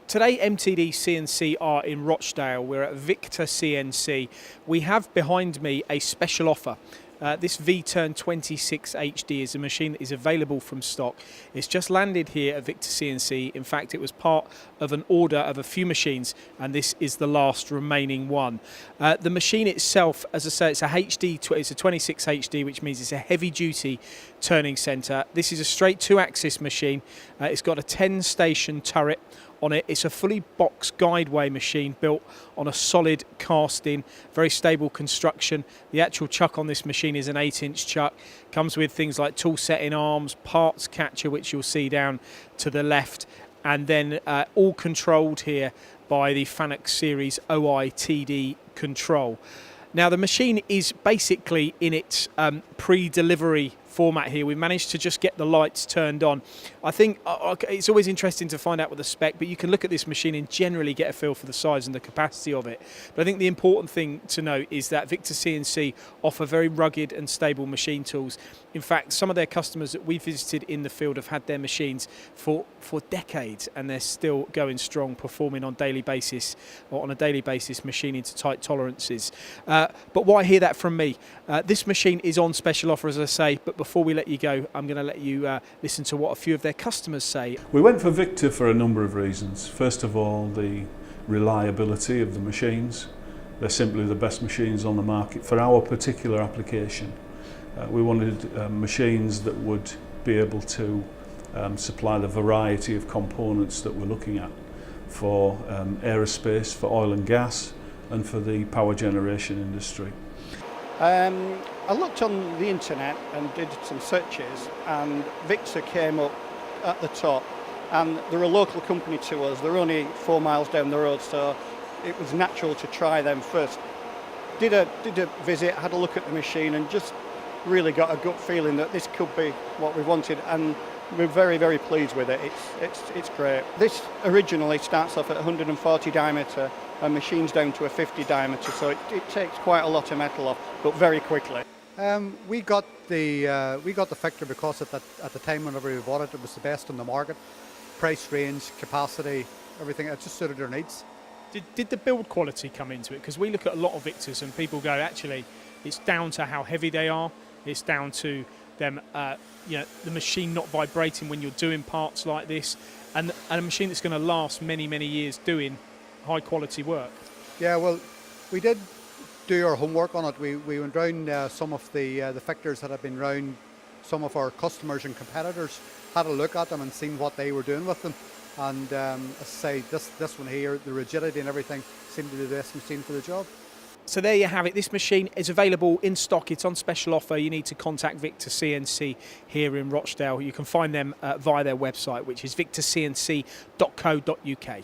Today MTDCNC are in Rochdale. We're at Victor CNC. We have behind me a special offer. This V-Turn 26 HD is a machine that is available from stock. It's just landed here at Victor CNC. In fact, it was part of an order of a few machines, and this is the last remaining one. The machine itself, as I say, it's a 26 HD, which means it's a heavy-duty turning centre. This is a straight two-axis machine. It's got a 10-station turret on it. It's a fully boxed guideway machine built on a solid casting, very stable construction. The actual chuck on this machine is an 8-inch chuck. Comes with things like tool setting arms, parts catcher, which you'll see down to the left, and then all controlled here by the FANUC series OITD control. Now the machine is basically in its pre-delivery format here. We managed to just get the lights turned on. I think it's always interesting to find out what the spec, but you can look at this machine and generally get a feel for the size and the capacity of it. But I think the important thing to note is that Victor CNC offer very rugged and stable machine tools. In fact, some of their customers that we visited in the field have had their machines for decades, and they're still going strong, performing on a daily basis, machining to tight tolerances. But why hear that from me? This machine is on special offer, as I say, but before we let you go, I'm going to let you listen to what a few of their customers say. We went for Victor for a number of reasons. First of all, the reliability of the machines. They're simply the best machines on the market for our particular application. We wanted machines that would be able to supply the variety of components that we're looking at for aerospace, for oil and gas, and for the power generation industry. I looked on the internet and did some searches, and Victor came up at the top, and they're a local company to us. They're only 4 miles down the road, so it was natural to try them first. Did a visit, had a look at the machine, and just really got a gut feeling that this could be what we wanted, and we're very, very pleased with it. It's great. This originally starts off at 140 diameter and machines down to a 50 diameter, so it takes quite a lot of metal off, but very quickly. We got the Victor because at the time whenever we bought it, it was the best on the market. Price range, capacity, everything, it just suited our needs. Did the build quality come into it? Because we look at a lot of Victors and people go, actually, it's down to how heavy they are. It's down to them, the machine not vibrating when you're doing parts like this, and a machine that's going to last many, many years doing high quality work. Yeah, well, we did do our homework on it. We went round some of the Victors that have been round some of our customers and competitors, had a look at them and seen what they were doing with them. And as I say, this one here, the rigidity and everything seemed to be the best machine for the job. So there you have it. This machine is available in stock. It's on special offer. You need to contact Victor CNC here in Rochdale. You can find them via their website, which is victorcnc.co.uk.